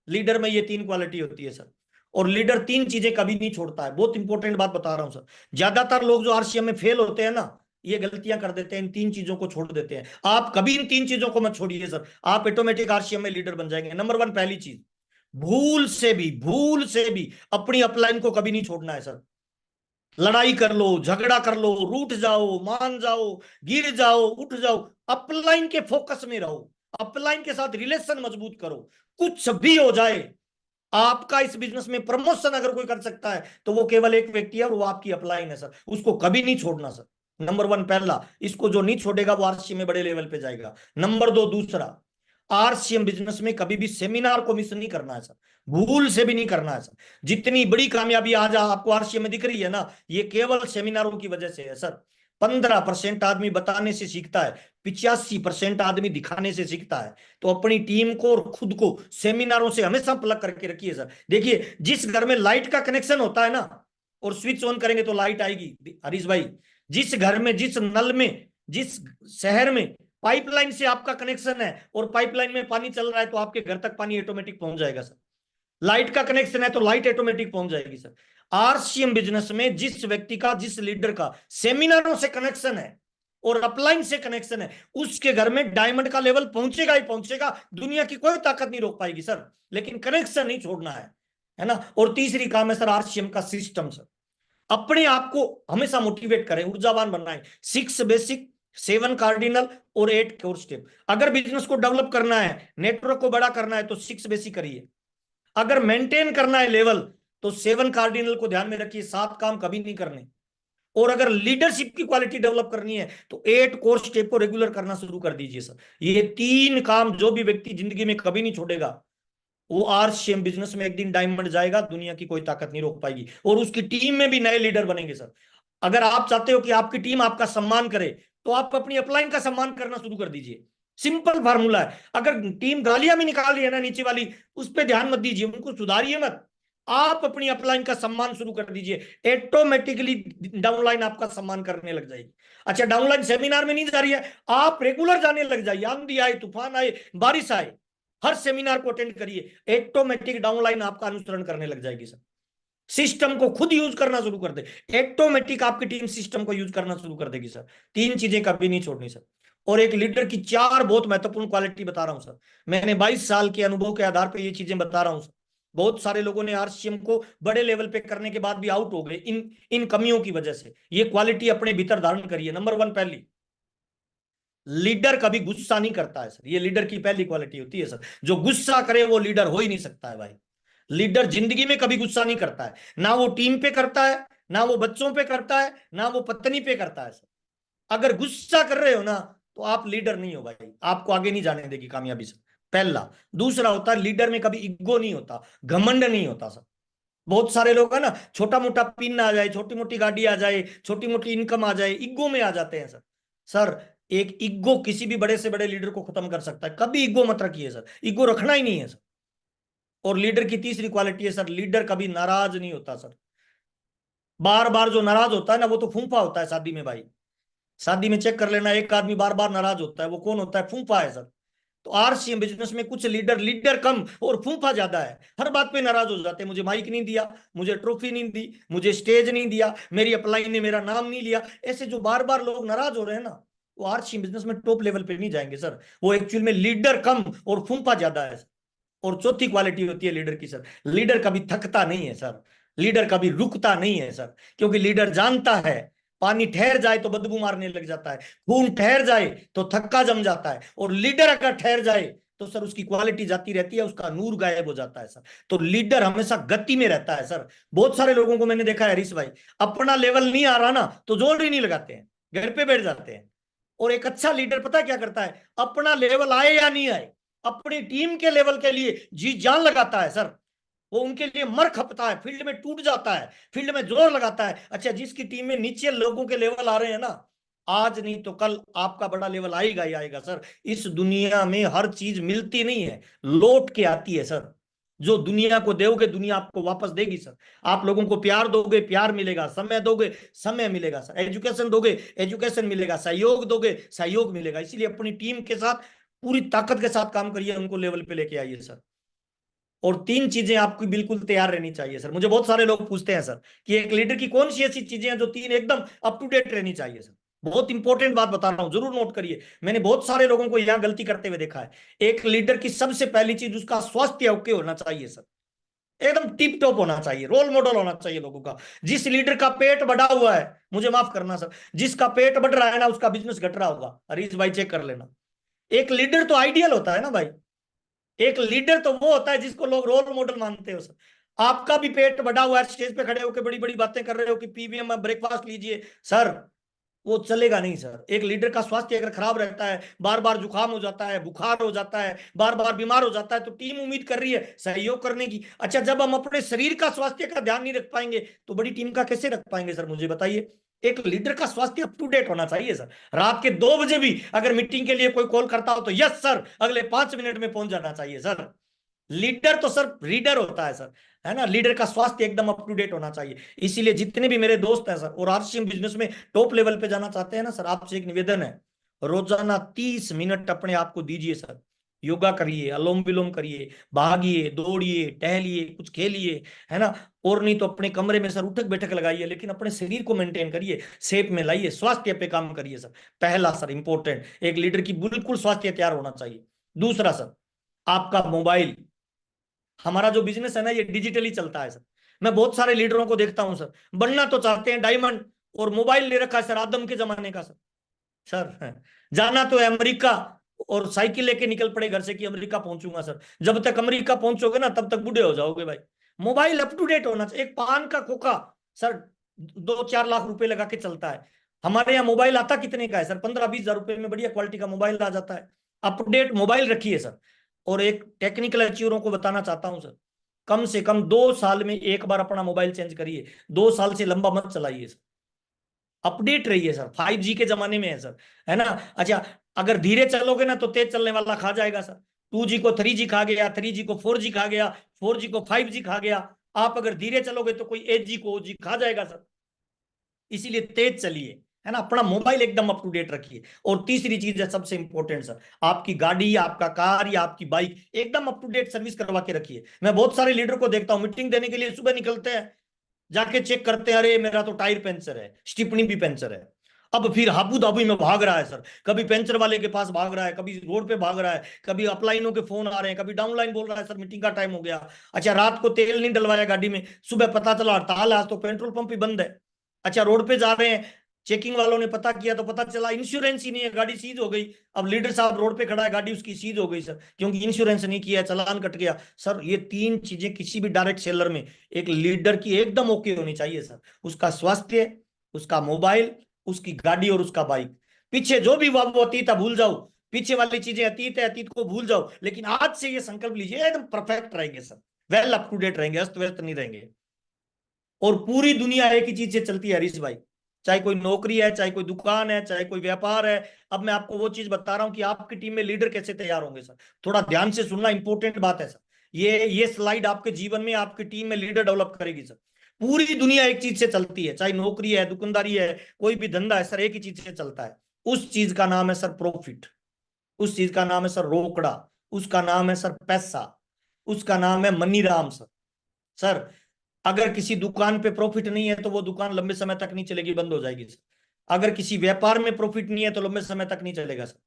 लीडर में ये तीन क्वालिटी होती है सर। और लीडर तीन चीजें कभी नहीं छोड़ता है, बहुत इंपॉर्टेंट बात बता रहा हूं सर। ज्यादातर लोग जो आरसीएम में फेल होते हैं ना, ये गलतियां कर देते हैं, इन तीन चीजों को छोड़ देते हैं। आप कभी इन तीन चीजों को मत छोड़िए सर, आप ऑटोमेटिक आरसीएम में लीडर बन जाएंगे। नंबर वन, पहली चीज, भूल से भी अपनी अपलाइन को कभी नहीं छोड़ना है सर। लड़ाई कर लो, झगड़ा कर लो, रूठ जाओ, मान जाओ, गिर जाओ, उठ जाओ, अपलाइन के फोकस में रहो, अपलाइन के साथ रिलेशन मजबूत करो। कुछ भी हो जाए, आपका इस बिजनेस में प्रमोशन अगर कोई कर सकता है तो वो केवल एक व्यक्ति है, और वो आपकी अपलाइन है सर, उसको कभी नहीं छोड़ना सर। नंबर वन, पहला, इसको जो नहीं छोड़ेगा वो आरसीएम में बड़े लेवल पे जाएगा। नंबर दो, दूसरा, आरसीएम बिजनेस में कभी भी सेमिनार को मिस नहीं करना है सर, भूल से भी नहीं करना है सर। जितनी बड़ी कामयाबी आज आपको आरसीएम में दिख रही है ना, ये केवल सेमिनारों की वजह से है सर। 15% आदमी बताने से सीखता है, 85% आदमी दिखाने से सीखता है। तो अपनी टीम को और खुद को सेमिनारों से हमेशा प्लग करके रखिए सर। देखिए, जिस घर में लाइट का कनेक्शन होता है ना, और स्विच ऑन करेंगे तो लाइट आएगी, हरीश भाई, जिस घर में, जिस नल में, जिस शहर में पाइपलाइन से आपका कनेक्शन है और पाइपलाइन में पानी चल रहा है, तो आपके घर तक पानी ऑटोमेटिक पहुंच जाएगा सर। लाइट का कनेक्शन है तो लाइट ऑटोमेटिक पहुंच जाएगी सर। आरसीएम बिजनेस में जिस व्यक्ति का, जिस लीडर का सेमिनारों से कनेक्शन है और अपलाइन से कनेक्शन है, उसके घर में डायमंड का लेवल पहुंचेगा ही पहुंचेगा, दुनिया की कोई ताकत नहीं रोक पाएगी सर। लेकिन कनेक्शन नहीं छोड़ना है ना। और तीसरी काम है सर आरसीएम का सिस्टम सर। अपने आप को हमेशा मोटिवेट करें, ऊर्जावान बनाएं। 6 बेसिक, 7 कार्डिनल और 8 कोर स्टेप। अगर बिजनेस को डेवलप करना है, नेटवर्क को बड़ा करना है, तो 6 बेसिक करिए। अगर मेंटेन करना है लेवल, तो 7 कार्डिनल को ध्यान में रखिए, 7 काम कभी नहीं करने। और अगर लीडरशिप की क्वालिटी डेवलप करनी है तो 8 कोर स्टेप को रेगुलर करना शुरू कर दीजिए सर। ये तीन काम जो भी व्यक्ति जिंदगी में कभी नहीं छोड़ेगा, वो आरसीएम बिजनेस में एक दिन डायमंड जाएगा, दुनिया की कोई ताकत नहीं रोक पाएगी, और उसकी टीम में भी नए लीडर बनेंगे सर। अगर आप चाहते हो कि आपकी टीम आपका सम्मान करे, तो आप अपनी अपलाइन का सम्मान करना शुरू कर दीजिए। सिंपल फार्मूला है। अगर टीम गालियां भी निकाल रही है ना नीचे वाली, उस पर ध्यान मत दीजिए, उनको सुधारिए मत, आप अपनी अपलाइन का सम्मान शुरू कर दीजिए, ऑटोमेटिकली डाउनलाइन आपका सम्मान करने लग जाएगी। अच्छा, डाउनलाइन सेमिनार में नहीं जा रही है, आप रेगुलर जाने लग जाइए, आंधी आए, तूफान आए, बारिश आए, हर सेमिनार को अटेंड करिए, ऑटोमेटिक डाउनलाइन आपका अनुसरण करने लग जाएगी सर। सिस्टम को खुद यूज करना शुरू कर दे, ऑटोमेटिक आपकी टीम सिस्टम को यूज करना शुरू कर देगी सर। तीन चीजें कभी नहीं छोड़नी सर। और एक लीडर की चार बहुत महत्वपूर्ण क्वालिटी बता रहा हूं सर, मैंने 22 साल के अनुभव के आधार पर ये चीजें बता रहा हूं सर। बहुत सारे लोगों ने आरसीएम को बड़े लेवल पे करने के बाद भी आउट हो गए इन इन कमियों की वजह से। ये क्वालिटी अपने भीतर धारण करिए। नंबर 1, पहली, लीडर कभी गुस्सा नहीं करता है सर। ये लीडर की पहली क्वालिटी होती है सर। जो गुस्सा करे वो लीडर हो ही नहीं सकता है भाई। लीडर जिंदगी में कभी गुस्सा नहीं करता है, ना वो टीम पे करता है, ना वो बच्चों पे करता है, ना वो पत्नी पे करता है सर। अगर गुस्सा कर रहे हो ना, तो आप लीडर नहीं हो भाई, आपको आगे नहीं जाने देगी कामयाबी सर। पहला। दूसरा होता है, लीडर में कभी ईगो नहीं होता, घमंड नहीं होता सर। बहुत सारे लोग है ना, छोटा मोटा पिन आ जाए, छोटी मोटी गाड़ी आ जाए, छोटी मोटी इनकम आ जाए, ईगो में आ जाते हैं सर। सर, एक ईगो किसी भी बड़े से बड़े लीडर को खत्म कर सकता है। कभी ईगो मत रखिए सर, ईगो रखना ही नहीं है सर। और लीडर की तीसरी क्वालिटी है सर, लीडर कभी नाराज नहीं होता सर। बार बार जो नाराज होता है ना, वो तो फूंफा होता है शादी में भाई। शादी में चेक कर लेना, एक आदमी बार बार नाराज होता है, वो कौन होता है? फूंफा है सर। तो आरसीएम बिजनेस में कुछ लीडर लीडर कम और फूंफा ज्यादा है, हर बात पे नाराज हो जाते हैं। मुझे माइक नहीं दिया, मुझे ट्रॉफी नहीं दी, मुझे स्टेज नहीं दिया, मेरी अपलाइन ने मेरा नाम नहीं लिया। ऐसे जो बार बार लोग नाराज हो रहे हैं ना, वो आरसीएम बिजनेस में टॉप लेवल पे नहीं जाएंगे सर। वो एक्चुअल में लीडर कम और फूंफा ज्यादा है सर। और चौथी क्वालिटी होती है लीडर की सर, लीडर कभी थकता नहीं है सर, लीडर कभी रुकता नहीं है सर। क्योंकि लीडर जानता है, पानी ठहर जाए तो बदबू मारने लग जाता है, खून ठहर जाए तो थक्का जम जाता है, और लीडर अगर ठहर जाए तो सर उसकी क्वालिटी जाती रहती है, उसका नूर गायब हो जाता है सर। तो लीडर हमेशा गति में रहता है सर। बहुत सारे लोगों को मैंने देखा है हरीश भाई, अपना लेवल नहीं आ रहा ना तो जोर ही नहीं लगाते हैं, घर पे बैठ जाते हैं। और एक अच्छा लीडर पता क्या करता है? अपना लेवल आए या नहीं आए, अपनी टीम के लेवल के लिए जी जान लगाता है सर। वो उनके लिए मर खपता है, फील्ड में टूट जाता है, फील्ड में जोर लगाता है। अच्छा, जिसकी टीम में नीचे लोगों के लेवल आ रहे हैं ना, आज नहीं तो कल आपका बड़ा लेवल आएगा ही आएगा सर। इस दुनिया में हर चीज मिलती नहीं है, लौट के आती है सर। जो दुनिया को दोगे, दुनिया आपको वापस देगी सर। आप लोगों को प्यार दोगे, प्यार मिलेगा, समय दोगे, समय मिलेगा सर, एजुकेशन दोगे, एजुकेशन मिलेगा, सहयोग दोगे, सहयोग मिलेगा। इसीलिए अपनी टीम के साथ पूरी ताकत के साथ काम करिए, उनको लेवल पे लेके आइए सर। और तीन चीजें आपकी बिल्कुल तैयार रहनी चाहिए सर। मुझे बहुत सारे लोग पूछते हैं सर कि एक लीडर की कौन सी ऐसी चीजें हैं जो तीन एकदम अप टू डेट रहनी चाहिए सर। बहुत इंपॉर्टेंट बात बता रहा हूं, जरूर नोट करिए। मैंने बहुत सारे लोगों को यहां गलती करते हुए देखा है। एक लीडर की सबसे पहली चीज, उसका स्वास्थ्य ओके होना चाहिए सर, एकदम टिप टॉप होना चाहिए, रोल मॉडल होना चाहिए लोगों का। जिस लीडर का पेट बढ़ा हुआ है, मुझे माफ करना सर, जिसका पेट बढ़ रहा है ना, उसका बिजनेस घट रहा होगा। हरीश भाई चेक कर लेना। एक लीडर तो आइडियल होता है ना भाई, एक लीडर तो वो होता है जिसको लोग रोल मॉडल मानते हो सर। आपका भी पेट बढ़ा हुआ है, स्टेज पे खड़े होकर बड़ी बड़ी बातें कर रहे हो कि पीवीएम में ब्रेकफास्ट लीजिए सर, वो चलेगा नहीं सर। एक लीडर का स्वास्थ्य अगर खराब रहता है, बार बार जुकाम हो जाता है, बुखार हो जाता है, बार बार बीमार हो जाता है, तो टीम उम्मीद कर रही है सहयोग करने की। अच्छा, जब हम अपने शरीर का स्वास्थ्य का ध्यान नहीं रख पाएंगे, तो बड़ी टीम का कैसे रख पाएंगे सर? मुझे बताइए। एक लीडर का स्वास्थ्य अप टू डेट होना चाहिए सर। रात के 2 बजे भी अगर मीटिंग के लिए कोई कॉल करता हो तो यस सर, अगले 5 मिनट में पहुंच जाना चाहिए सर। लीडर तो सर रीडर होता है सर, है ना। लीडर का स्वास्थ्य एकदम अप टू डेट होना चाहिए। इसीलिए जितने भी मेरे दोस्त हैं सर, और आरसीएम बिजनेस में टॉप लेवल पे जाना चाहते हैं ना सर, आपसे एक निवेदन है, रोजाना 30 मिनट अपने आप को दीजिए सर। योगा करिए, अलोम विलोम करिए, भागिए, दौड़िए, टहलिए, कुछ खेलिए, है ना। और नहीं तो अपने कमरे में सर उठक बैठक लगाइए, लेकिन अपने शरीर को मेंटेन करिए, शेप में लाइए, स्वास्थ्य पे काम करिए सर। पहला सर इंपॉर्टेंट, एक लीडर की बिल्कुल स्वास्थ्य तैयार होना चाहिए। दूसरा सर, आपका मोबाइल। हमारा जो बिजनेस है ना, ये डिजिटली चलता है सर। मैं बहुत सारे लीडरों को देखता हूं सर, बनना तो चाहते हैं डायमंड, और मोबाइल ले रखा है सर आदम के जमाने का सर। सर, जाना तो है अमेरिका, और साइकिल लेके निकल पड़े घर से कि अमेरिका पहुंचूंगा सर। जब तक अमेरिका पहुंचोगे ना, तब तक बूढ़े हो जाओगे भाई। मोबाइल अप टू डेट होना चाहिए। एक पान का खोखा सर 2-4 लाख रुपए लगा के चलता है। हमारे यहाँ मोबाइल आता कितने का है सर? 15-20 हजार रुपए में बढ़िया क्वालिटी का मोबाइल आ जाता है। अपडेट मोबाइल रखिए सर। और एक टेक्निकल अचीवरों को बताना चाहता हूं सर, कम से कम 2 साल में एक बार अपना मोबाइल चेंज करिए। 2 साल से लंबा मत चलाइए सर, अपडेट रहिए सर। 5G के जमाने में है सर, है ना। अच्छा, अगर धीरे चलोगे ना तो तेज चलने वाला खा जाएगा सर। 2G को 3G खा गया, 3G को 4G खा गया, 4G को 5G खा गया। आप अगर धीरे चलोगे तो कोई 8G को OG खा जाएगा सर। इसीलिए तेज चलिए, है ना, अपना मोबाइल एकदम अप टू डेट रखिए। और तीसरी चीज है सबसे इंपॉर्टेंट सर, आपकी गाड़ी, आपका कार या आपकी बाइक एकदम अप टू डेट सर्विस करवा के रखिए। मैं बहुत सारे लीडर को देखता हूँ मीटिंग देने के लिए सुबह निकलते हैं, जाके चेक करते हैं, अरे मेरा तो टायर पंचर है, स्टिपनी भी पंचर है। अब फिर हाबू दाबू में भाग रहा है सर, कभी पंचर वाले के पास भाग रहा है, कभी रोड पे भाग रहा है, कभी अपलाइनों के फोन आ रहे हैं, कभी डाउनलाइन बोल रहा है सर मीटिंग का टाइम हो गया। अच्छा, रात को तेल नहीं डलवाया गाड़ी में, सुबह पता चला हड़ताल है, आज तो पेट्रोल पंप ही बंद है। अच्छा, रोड पे जा रहे हैं, चेकिंग वालों ने पता किया तो पता चला इंश्योरेंस ही नहीं है, गाड़ी सीज हो गई। अब लीडर साहब रोड पे खड़ा है, गाड़ी उसकी सीज हो गई सर, क्योंकि इंश्योरेंस नहीं किया, चालान कट गया। सर ये तीन चीजें किसी भी डायरेक्ट सेलर में एक लीडर की एकदम ओके होनी चाहिए सर। उसका स्वास्थ्य, उसका मोबाइल, उसकी गाड़ी और उसका बाइक। पीछे जो भी वो अतीत है भूल जाओ, पीछे वाली चीजें अतीत है, अतीत को भूल जाओ, लेकिन आज से ये संकल्प लीजिए एकदम परफेक्ट रहेंगे sir, well up to date रहेंगे, अस्त व्यस्त नहीं रहेंगे। और पूरी दुनिया एक ही चीज से चलती है हरीश भाई, चाहे कोई नौकरी है, चाहे कोई दुकान है, चाहे कोई व्यापार है। अब मैं आपको वो चीज बता रहा हूं कि आपकी टीम में लीडर कैसे तैयार होंगे सर, थोड़ा ध्यान से सुनना, इंपॉर्टेंट बात है सर। ये स्लाइड आपके जीवन में आपकी टीम में लीडर डेवलप करेगी सर। पूरी दुनिया एक चीज से चलती है, चाहे नौकरी है, दुकानदारी है, कोई भी धंधा है सर, एक ही चीज से चलता है। उस चीज का नाम है सर प्रॉफिट, उस चीज का नाम है सर रोकड़ा, उसका नाम है सर पैसा, उसका नाम है मनी राम सर। सर अगर किसी दुकान पे प्रॉफिट नहीं है तो वो दुकान लंबे समय तक नहीं चलेगी, बंद हो जाएगी सर। अगर किसी व्यापार में प्रॉफिट नहीं है तो लंबे समय तक नहीं चलेगा सर।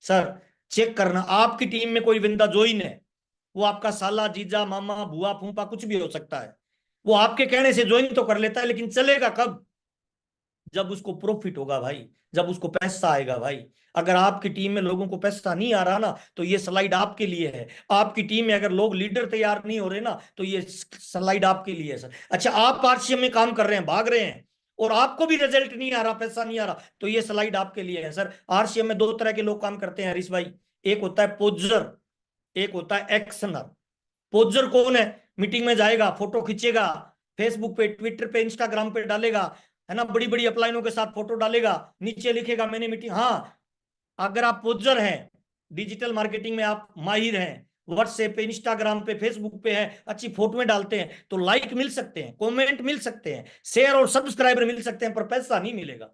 सर चेक करना, आपकी टीम में कोई बंदा ज्वाइन है, वो आपका साला, जीजा, मामा, बुआ, फूफा कुछ भी हो सकता है, वो आपके कहने से ज्वाइन तो कर लेता है, लेकिन चलेगा कब? जब उसको प्रॉफिट होगा भाई, जब उसको पैसा आएगा भाई। अगर आपकी टीम में लोगों को पैसा नहीं आ रहा ना तो ये स्लाइड आपके लिए है। आपकी टीम में अगर लोग लीडर तैयार नहीं हो रहे ना तो ये स्लाइड आपके लिए है सर। अच्छा, आप आरसीएम में काम कर रहे हैं, भाग रहे हैं, और आपको भी रिजल्ट नहीं आ रहा, पैसा नहीं आ रहा, तो ये स्लाइड आपके लिए है सर। आरसीएम में दो तरह के लोग काम करते हैं हरीश भाई, एक होता है पोजर, एक होता है एक्शनर। पोजर कौन है? मीटिंग में जाएगा, फोटो खींचेगा, फेसबुक पे, ट्विटर पे, इंस्टाग्राम पे डालेगा, है ना, बड़ी बड़ी अपलाइनों के साथ फोटो डालेगा, नीचे लिखेगा मैंने मीटिंग। हाँ, अगर आप पोजर हैं, डिजिटल मार्केटिंग में आप माहिर हैं, व्हाट्सएप पे, इंस्टाग्राम पे, फेसबुक पे हैं, अच्छी फोटोएं डालते हैं, तो लाइक मिल सकते हैं, कमेंट मिल सकते हैं, शेयर और सब्सक्राइबर मिल सकते हैं, पर पैसा नहीं मिलेगा।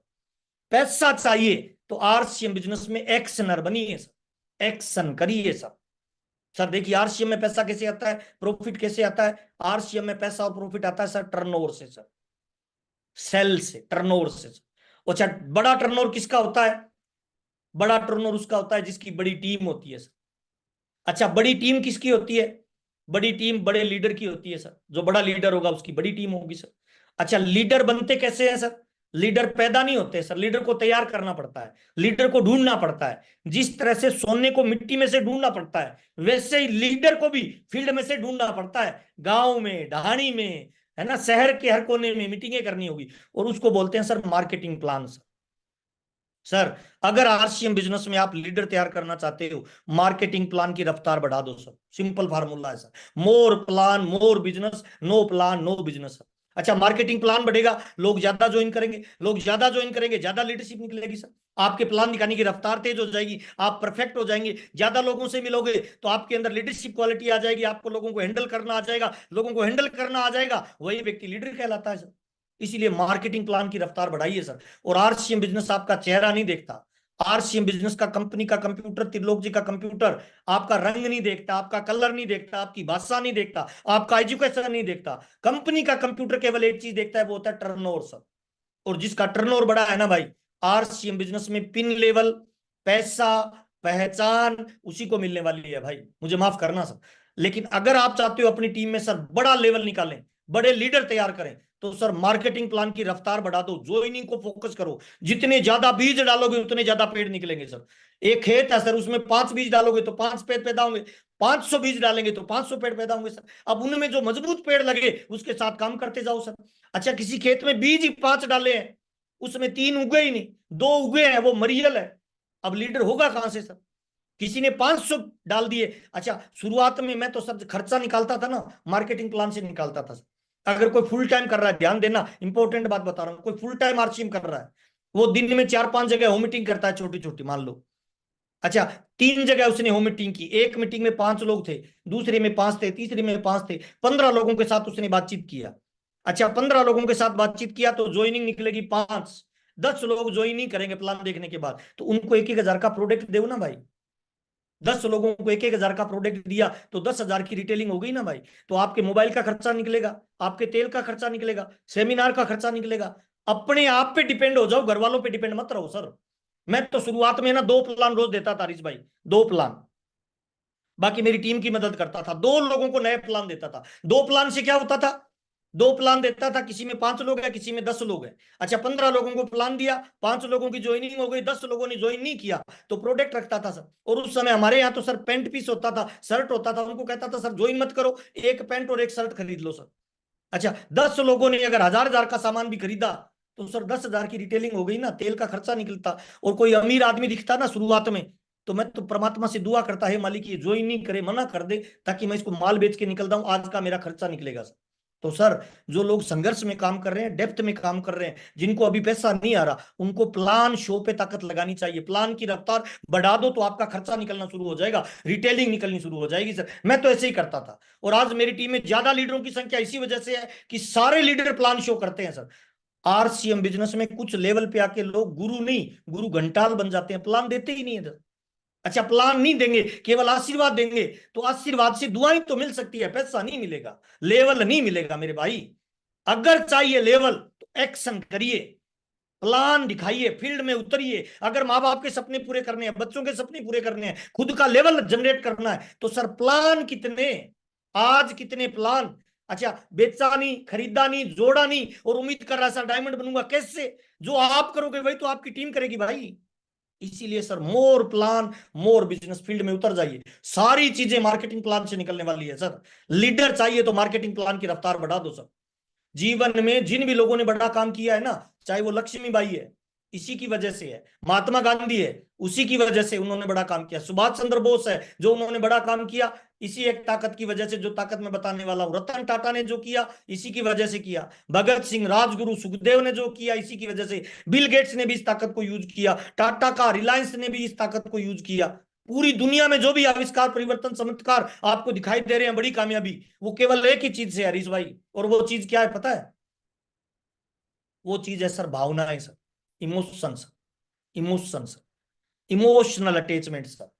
पैसा चाहिए तो आरसीएम बिजनेस में एक्शनर बनिए सर, एक्शन करिए सर। सर देखिए, आरसीएम में पैसा कैसे आता है, प्रॉफिट कैसे आता है? आरसीएम में पैसा और प्रॉफिट आता है सर टर्नओवर से सर, सेल से, टर्नओवर से सर। अच्छा, बड़ा टर्नओवर किसका होता है? बड़ा टर्नओवर उसका होता है जिसकी बड़ी टीम होती है सर। अच्छा, बड़ी टीम किसकी होती है? बड़ी टीम बड़े लीडर की होती है सर, जो बड़ा लीडर होगा उसकी बड़ी टीम होगी सर। अच्छा, लीडर बनते कैसे हैं सर? लीडर पैदा नहीं होते सर, लीडर को तैयार करना पड़ता है, लीडर को ढूंढना पड़ता है। जिस तरह से सोने को मिट्टी में से ढूंढना पड़ता है, वैसे ही लीडर को भी फील्ड में से ढूंढना पड़ता है, गांव में, ढाणी में, है ना, शहर के हर कोने में मीटिंगें करनी होगी, और उसको बोलते हैं sir marketing plan sir. Sir अगर आरसीएम बिजनेस में आप लीडर तैयार करना चाहते हो, मार्केटिंग प्लान की रफ्तार बढ़ा दो सर, सिंपल फार्मूला है sir, more plan more business, no plan no business. अच्छा, मार्केटिंग प्लान बढ़ेगा, लोग ज्यादा ज्वाइन करेंगे, लोग ज्यादा ज्वाइन करेंगे, ज्यादा लीडरशिप निकलेगी सर, आपके प्लान दिखाने की रफ्तार तेज हो जाएगी, आप परफेक्ट हो जाएंगे, ज्यादा लोगों से मिलोगे तो आपके अंदर लीडरशिप क्वालिटी आ जाएगी, आपको लोगों को हैंडल करना आ जाएगा, लोगों को हैंडल करना आ जाएगा, वही व्यक्ति लीडर कहलाता है सर। इसीलिए मार्केटिंग प्लान की रफ्तार बढ़ाइए सर। और आरसीएम बिजनेस आपका चेहरा नहीं देखता, आरसीएम बिजनेस का, कंपनी का कंप्यूटर, त्रिलोक जी का कंप्यूटर आपका रंग नहीं देखता, आपका कलर नहीं देखता, आपकी भाषा नहीं देखता, आपका एजुकेशन नहीं देखता। कंपनी का कंप्यूटर केवल एक चीज देखता है, वो होता है टर्नओवर सर। और जिसका टर्नओवर बड़ा है ना भाई, आरसीएम बिजनेस में पिन लेवल, पैसा, पहचान उसी को मिलने वाली है भाई, मुझे माफ करना सर। लेकिन अगर आप चाहते हो अपनी टीम में सर बड़ा लेवल निकालें, बड़े लीडर तैयार करें, तो सर मार्केटिंग प्लान की रफ्तार बढ़ा दो, ज्वाइनिंग को फोकस करो। जितने ज्यादा बीज डालोगे उतने ज्यादा पेड़ निकलेंगे सर। एक खेत है सर, उसमें 5 बीज डालोगे तो 5 पेड़ पैदा होंगे, 500 बीज डालेंगे तो 500 पेड़ पैदा होंगे सर। अब उनमें जो मजबूत पेड़ लगे उसके साथ काम करते जाओ सर। अच्छा, किसी खेत में बीज ही 5 डाले हैं, उसमें 3 उगे ही नहीं, 2 उगे हैं, वो मरियल है, अब लीडर होगा कहां से सर? किसी ने 500 डाल दिए। अच्छा, शुरुआत में मैं तो सब खर्चा निकालता था ना, मार्केटिंग प्लान से निकालता था। अगर कोई फुल टाइम कर रहा है, ध्यान देना, इंपॉर्टेंट बात बता रहा हूं, कोई फुल टाइम आरसीएम कर रहा है, वो दिन में 4-5 जगह होम मीटिंग करता है छोटी छोटी, मान लो, अच्छा, 3 जगह उसने होम मीटिंग की, एक मीटिंग में 5 लोग थे, दूसरे में 5 थे, तीसरे में 5 थे, 15 लोगों के साथ उसने बातचीत किया। अच्छा, 15 लोगों के साथ बातचीत किया तो ज्वाइनिंग निकलेगी 5। 10 लोग ज्वाइन नहीं करेंगे प्लान देखने के बाद, तो उनको 1-1 हजार का प्रोडक्ट दो ना भाई। 10 लोगों को 1-1 हजार का प्रोडक्ट दिया तो 10 हजार की रिटेलिंग हो गई ना भाई। तो आपके मोबाइल का खर्चा निकलेगा, आपके तेल का खर्चा निकलेगा, सेमिनार का खर्चा निकलेगा। अपने आप पे डिपेंड हो जाओ, घर वालों पे डिपेंड मत रहो सर। मैं तो शुरुआत में ना 2 प्लान रोज देता था हरीश भाई, 2 प्लान। बाकी मेरी टीम की मदद करता था, 2 लोगों को नए प्लान देता था। 2 प्लान से क्या होता था, 2 प्लान देता था, किसी में 5 लोग है, किसी में 10 लोग है। अच्छा, 15 लोगों को प्लान दिया, 5 लोगों की ज्वाइनिंग हो गई, 10 लोगों ने ज्वाइन नहीं किया तो प्रोडक्ट रखता था सर। और उस समय हमारे यहाँ तो सर पेंट पीस होता था, शर्ट होता था, उनको कहता था सर ज्वाइन मत करो, एक पेंट और एक शर्ट खरीद लो सर। अच्छा, 10 लोगों ने अगर 1000-1000 का सामान भी खरीदा तो सर 10 हजार की रिटेलिंग हो गई ना, तेल का खर्चा निकलता। और कोई अमीर आदमी दिखता ना शुरुआत में, तो मैं तो परमात्मा से दुआ करता है मालिक ये ज्वाइन नहीं करे, मना कर दे, ताकि मैं इसको माल बेच के निकल जाऊं, आज का मेरा खर्चा निकलेगा सर। तो सर, जो लोग संघर्ष में काम कर रहे हैं, डेप्थ में काम कर रहे हैं, जिनको अभी पैसा नहीं आ रहा, उनको प्लान शो पे ताकत लगानी चाहिए। प्लान की रफ्तार बढ़ा दो तो आपका खर्चा निकलना शुरू हो जाएगा, रिटेलिंग निकलनी शुरू हो जाएगी सर। मैं तो ऐसे ही करता था। और आज मेरी टीम में ज्यादा लीडरों की संख्या इसी वजह से है कि सारे लीडर प्लान शो करते हैं सर। आरसीएम बिजनेस में कुछ लेवल पे आके लोग गुरु नहीं, गुरु घंटाल बन जाते हैं, प्लान देते ही नहीं है सर। अच्छा, प्लान नहीं देंगे, केवल आशीर्वाद देंगे, तो आशीर्वाद से दुआएं तो मिल सकती है, पैसा नहीं मिलेगा, लेवल नहीं मिलेगा मेरे भाई। अगर चाहिए लेवल तो एक्शन करिए, प्लान दिखाइए, फील्ड में उतरिए। अगर माँ बाप के सपने पूरे करने हैं, बच्चों के सपने पूरे करने हैं, खुद का लेवल जनरेट करना है, तो सर प्लान कितने, आज कितने प्लान। अच्छा, बेचा नहीं, खरीदा नहीं, जोड़ा नहीं और उम्मीद कर रहा सर डायमंड बनूंगा, कैसे? जो आप करोगे वही तो आपकी टीम करेगी भाई। इसीलिए sir more plan, more business, field में उतर जाइए। सारी चीजें मार्केटिंग प्लान से निकलने वाली है सर। लीडर चाहिए तो मार्केटिंग प्लान की रफ्तार बढ़ा दो सर। जीवन में जिन भी लोगों ने बड़ा काम किया है ना, चाहे वो लक्ष्मीबाई है, इसी की वजह से है, महात्मा गांधी है, उसी की वजह से उन्होंने बड़ा काम किया, सुभाष चंद्र बोस है जो उन्होंने बड़ा काम किया, इसी एक ताकत की वजह से, जो ताकत मैं बताने वाला हूं। रतन टाटा ने जो किया इसी की वजह से किया, भगत सिंह, राजगुरु, सुखदेव ने जो किया इसी की वजह से, बिल गेट्स ने भी इस ताकत को यूज किया, टाटा का, रिलायंस ने भी इस ताकत को यूज किया। पूरी दुनिया में जो भी आविष्कार, परिवर्तन, चमत्कार आपको दिखाई दे रहे हैं, बड़ी कामयाबी, वो केवल एक ही चीज से है हरीश भाई। और वो चीज क्या है पता है? वो चीज है सर भावनाएं sir, emotions, emotions, emotional attachment sir.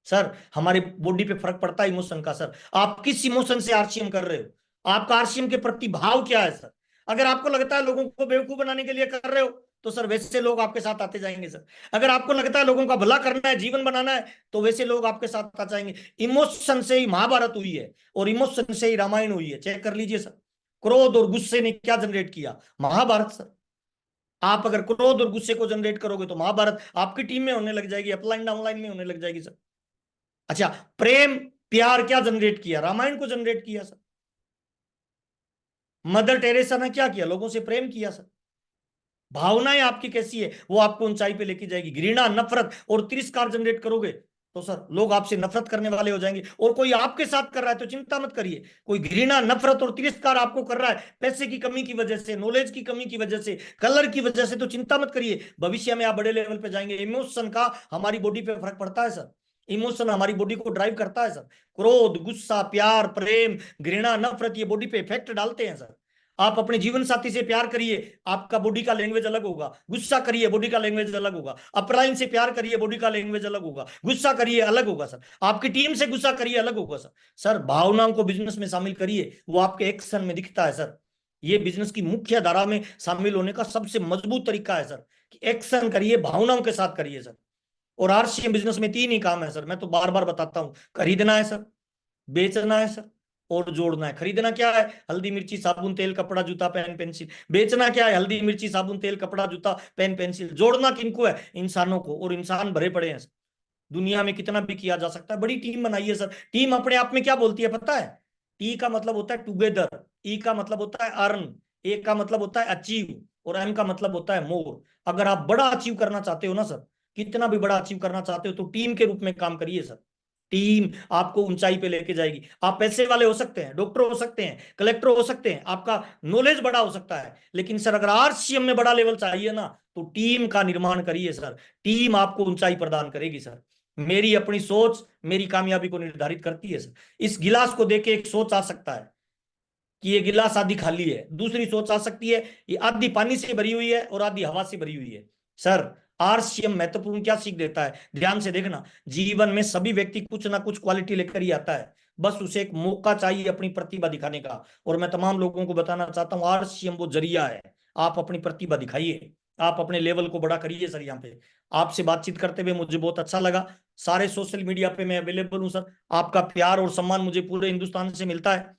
Sir, हमारे बॉडी पे फर्क पड़ता है इमोशन का सर। आप किस इमोशन से आरसीएम कर रहे हो, आपका आरसीएम के प्रति भाव क्या है सर? अगर आपको लगता है लोगों को बेवकूफ बनाने के लिए कर रहे हो, तो सर वैसे लोग आपके साथ आते जाएंगे सर। अगर आपको लगता है लोगों का भला करना है, जीवन बनाना है, तो वैसे लोग आपके साथ आ जाएंगे। इमोशन से ही महाभारत हुई है और इमोशन से ही रामायण हुई है, चेक कर लीजिए सर। क्रोध और गुस्से ने क्या जनरेट किया? महाभारत सर। आप अगर क्रोध और गुस्से को जनरेट करोगे तो महाभारत आपकी टीम में होने लग जाएगी, अपलाइन डाउनलाइन में होने लग जाएगी सर। अच्छा, प्रेम, प्यार क्या जनरेट किया? रामायण को जनरेट किया सर। मदर टेरेसा ने क्या किया? लोगों से प्रेम किया सर। भावनाएं आपकी कैसी है वो आपको ऊंचाई पे लेके जाएगी। घृणा, नफरत और तिरस्कार जनरेट करोगे तो सर लोग आपसे नफरत करने वाले हो जाएंगे। और कोई आपके साथ कर रहा है तो चिंता मत करिए, कोई घृणा, नफरत और तिरस्कार आपको कर रहा है पैसे की कमी की वजह से, नॉलेज की कमी की वजह से, कलर की वजह से, तो चिंता मत करिए, भविष्य में आप बड़े लेवल पे जाएंगे। इमोशन का हमारी बॉडी पे फर्क पड़ता है सर। इमोशन हमारी बॉडी को ड्राइव करता है सर। क्रोध, गुस्सा, प्यार, प्रेम, घृणा, नफरत, ये बॉडी पे इफेक्ट डालते हैं सर। आप अपने जीवन साथी से प्यार करिए, आपका बॉडी का लैंग्वेज अलग होगा। गुस्सा करिए, बॉडी का लैंग्वेज अलग होगा। अपलाइन से प्यार करिए, बॉडी का लैंग्वेज अलग होगा। गुस्सा करिए, अलग होगा सर। आपकी टीम से गुस्सा करिए, अलग होगा सर। सर, भावनाओं को बिजनेस में शामिल करिए, वो आपके एक्शन में दिखता है सर। ये बिजनेस की मुख्य धारा में शामिल होने का सबसे मजबूत तरीका है सर, कि एक्शन करिए, भावनाओं के साथ करिए सर। और आरसीएम बिजनेस में 3 ही काम है सर, मैं तो बार बार बताता हूं। खरीदना है सर, बेचना है सर, और जोड़ना है। खरीदना क्या है? हल्दी, मिर्ची, साबुन, तेल, कपड़ा, जूता, पेन, पेंसिल। बेचना क्या है? हल्दी, मिर्ची, साबुन, तेल, कपड़ा, जूता, पेन, पेंसिल। जोड़ना किनको है? इंसानों को। और इंसान भरे पड़े हैं। दुनिया में कितना भी किया जा सकता है, बड़ी टीम बनाइए सर। टीम अपने आप में क्या बोलती है पता है? टी का मतलब होता है टुगेदर, ई का मतलब होता है अर्न, ए का मतलब होता है अचीव, और एम का मतलब होता है मोर। अगर आप बड़ा अचीव करना चाहते हो ना सर, कितना भी बड़ा अचीव करना चाहते हो, तो टीम के रूप में काम करिए सर। टीम आपको ऊंचाई पे लेके जाएगी। आप पैसे वाले हो सकते हैं, डॉक्टर हो सकते हैं, कलेक्टर हो सकते हैं, आपका नॉलेज बड़ा हो सकता है, लेकिन सर अगर आरसीएम में बड़ा लेवल चाहिए ना, तो टीम का निर्माण करिए सर। टीम आपको ऊंचाई प्रदान करेगी सर। मेरी अपनी सोच मेरी कामयाबी को निर्धारित करती है सर। इस गिलास को देख के एक सोच आ सकता है कि ये गिलास आधी खाली है, दूसरी सोच आ सकती है ये आधी पानी से भरी हुई है और आधी हवा से भरी हुई है। सर आरसीएम महत्वपूर्ण क्या सीख देता है, ध्यान से देखना। जीवन में सभी व्यक्ति कुछ ना कुछ क्वालिटी लेकर ही आता है, बस उसे एक मौका चाहिए अपनी प्रतिभा दिखाने का। और मैं तमाम लोगों को बताना चाहता हूँ आरसीएम वो जरिया है। आप अपनी प्रतिभा दिखाइए, आप अपने लेवल को बड़ा करिए सर। यहाँ पे आपसे बातचीत करते हुए मुझे बहुत अच्छा लगा। सारे सोशल मीडिया पे मैं अवेलेबल हूँ सर। आपका प्यार और सम्मान मुझे पूरे हिंदुस्तान से मिलता है।